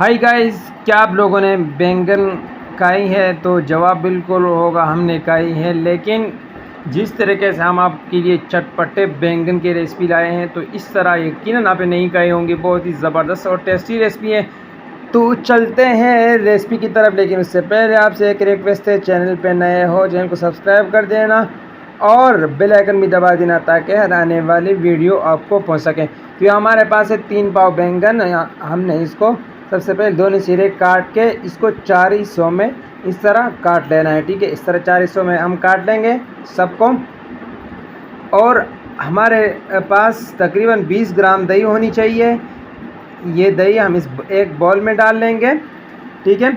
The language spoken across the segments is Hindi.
हाय गाइस, क्या आप लोगों ने बैंगन खाई है? तो जवाब बिल्कुल होगा, हमने खाई है। लेकिन जिस तरीके से हम आपके लिए चटपटे बैंगन की रेसिपी लाए हैं, तो इस तरह यकीनन आप नहीं खाई होंगी। बहुत ही ज़बरदस्त और टेस्टी रेसिपी है। तो चलते हैं रेसिपी की तरफ, लेकिन उससे पहले आपसे एक रिक्वेस्ट है, चैनल पे नए हो चैनल को सब्सक्राइब कर देना और बेल आइकन भी दबा देना ताकि हर आने वाली वीडियो आपको पहुंच सके। तो ये हमारे पास है 3 पाव बैंगन। हमने इसको सबसे पहले दोनों सिरे काट के इसको 4 हिस्सों में इस तरह काट लेना है। ठीक है, इस तरह 4 हिस्सों में हम काट लेंगे सबको। और हमारे पास तकरीबन 20 ग्राम दही होनी चाहिए। ये दही हम इस एक बॉल में डाल लेंगे। ठीक है,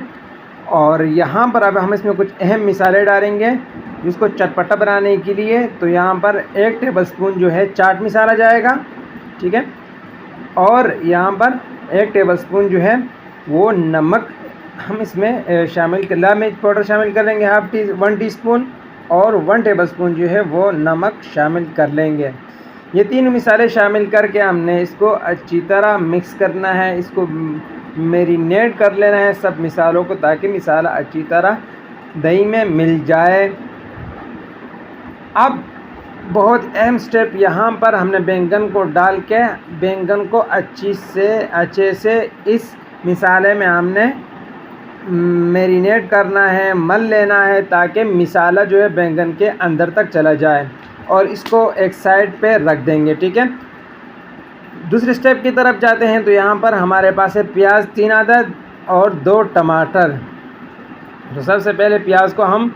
और यहाँ पर अब हम इसमें कुछ अहम मिसाले डालेंगे जिसको चटपटा बनाने के लिए। तो यहाँ पर 1 टेबलस्पून जो है चाट मसाला जाएगा। ठीक है, और यहाँ पर 1 टेबलस्पून जो है वो नमक हम इसमें शामिल कर, लाल मिर्च पाउडर शामिल कर लेंगे 1 टीस्पून, और 1 टेबलस्पून जो है वो नमक शामिल कर लेंगे। ये 3 मिसाले शामिल करके हमने इसको अच्छी तरह मिक्स करना है। इसको मैरिनेट कर लेना है सब मिसालों को, ताकि मिसाला अच्छी तरह दही में मिल जाए। अब बहुत अहम स्टेप, यहाँ पर हमने बैंगन को डाल के बैंगन को अच्छे से इस मिसाले में हमने मैरिनेट करना है, मल लेना है, ताकि मिसाला जो है बैंगन के अंदर तक चला जाए। और इसको एक साइड पे रख देंगे। ठीक है, दूसरे स्टेप की तरफ जाते हैं। तो यहाँ पर हमारे पास है प्याज 3 अदद और 2 टमाटर। तो सबसे पहले प्याज को हम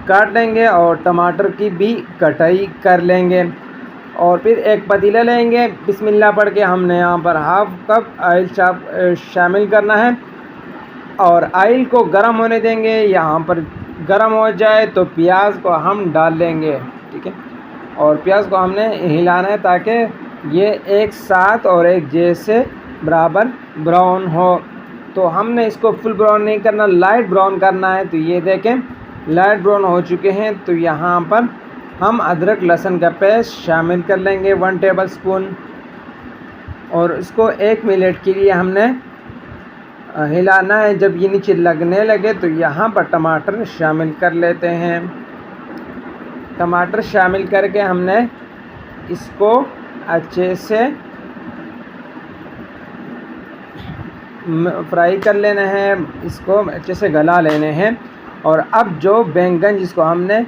काट लेंगे और टमाटर की भी कटाई कर लेंगे। और फिर एक पतीला लेंगे, बिस्मिल्लाह पढ़ के हमने यहाँ पर हाफ कप ऑयल शामिल करना है और ऑयल को गर्म होने देंगे। यहाँ पर गर्म हो जाए तो प्याज को हम डाल लेंगे। ठीक है, और प्याज को हमने हिलाना है ताकि ये एक साथ और एक जैसे बराबर ब्राउन हो। तो हमने इसको फुल ब्राउन नहीं करना, लाइट ब्राउन करना है। तो ये देखें लाइट ब्राउन हो चुके हैं। तो यहाँ पर हम अदरक लहसुन का पेस्ट शामिल कर लेंगे 1 टेबलस्पून, और इसको 1 मिनट के लिए हमने हिलाना है। जब ये नीचे लगने लगे तो यहाँ पर टमाटर शामिल कर लेते हैं। टमाटर शामिल करके हमने इसको अच्छे से फ्राई कर लेना है, इसको अच्छे से गला लेने हैं। और अब जो बैंगन जिसको हमने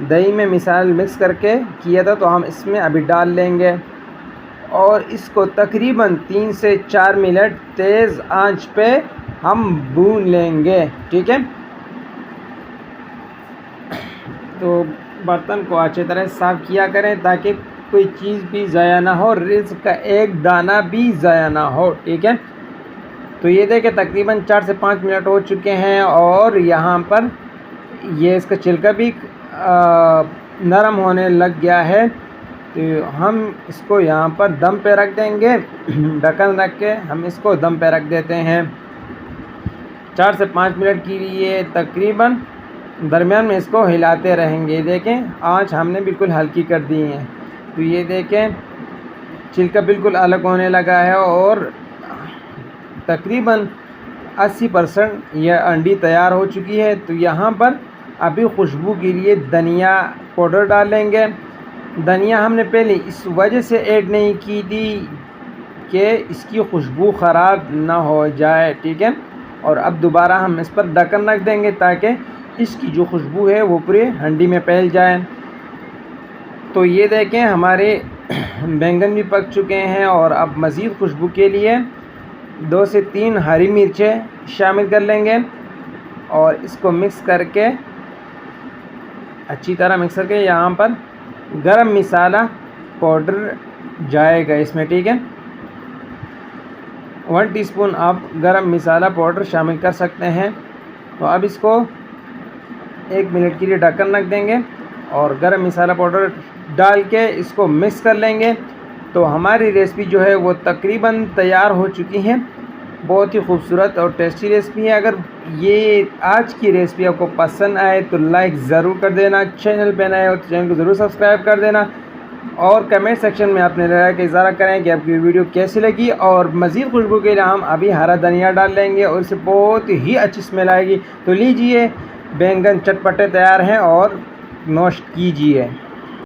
दही में मिसाल मिक्स करके किया था, तो हम इसमें अभी डाल लेंगे और इसको तकरीबन 3 से 4 मिनट तेज़ आंच पे हम भून लेंगे। ठीक है, तो बर्तन को अच्छी तरह साफ़ किया करें ताकि कोई चीज़ भी ज़ाया ना हो, रिज़्क़ का एक दाना भी ज़ाया ना हो। ठीक है, तो ये देखें तकरीबन 4 से 5 मिनट हो चुके हैं और यहाँ पर ये इसका छिलका भी नरम होने लग गया है। तो हम इसको यहाँ पर दम पे रख देंगे। ढक्कन रख के हम इसको दम पे रख देते हैं 4 से 5 मिनट के लिए तकरीबन। दरमियान में इसको हिलाते रहेंगे। देखें आँच हमने बिल्कुल हल्की कर दी है। तो ये देखें छिलका बिल्कुल अलग होने लगा है और तकरीबन 80% यह अंडी तैयार हो चुकी है। तो यहाँ पर अभी खुशबू के लिए धनिया पाउडर डालेंगे। धनिया हमने पहले इस वजह से ऐड नहीं की थी कि इसकी खुशबू ख़राब ना हो जाए। ठीक है, और अब दोबारा हम इस पर ढक्कन रख देंगे ताकि इसकी जो खुशबू है वो पूरे हंडी में फैल जाए। तो ये देखें हमारे बैंगन भी पक चुके हैं और अब मज़ीद खुशबू के लिए 2 से 3 हरी मिर्चें शामिल कर लेंगे और इसको मिक्स करके अच्छी तरह मिक्स करके यहाँ पर गरम मसाला पाउडर जाएगा इसमें। ठीक है, 1 टीस्पून आप गरम मसाला पाउडर शामिल कर सकते हैं। तो अब इसको 1 मिनट के लिए ढक्कन रख देंगे और गरम मसाला पाउडर डाल के इसको मिक्स कर लेंगे। तो हमारी रेसिपी जो है वो तकरीबन तैयार हो चुकी है। बहुत ही खूबसूरत और टेस्टी रेसिपी है। अगर ये आज की रेसिपी आपको पसंद आए तो लाइक ज़रूर कर देना। चैनल पे नए हो तो चैनल को ज़रूर सब्सक्राइब कर देना और कमेंट सेक्शन में अपने राय का इज़ारा करें कि आपकी वीडियो कैसी लगी। और मज़ीद खुशबू के लिए हम अभी हरा धनिया डाल लेंगे और इससे बहुत ही अच्छी स्मेल आएगी। तो लीजिए, बैंगन चटपटे तैयार हैं और नोश कीजिए।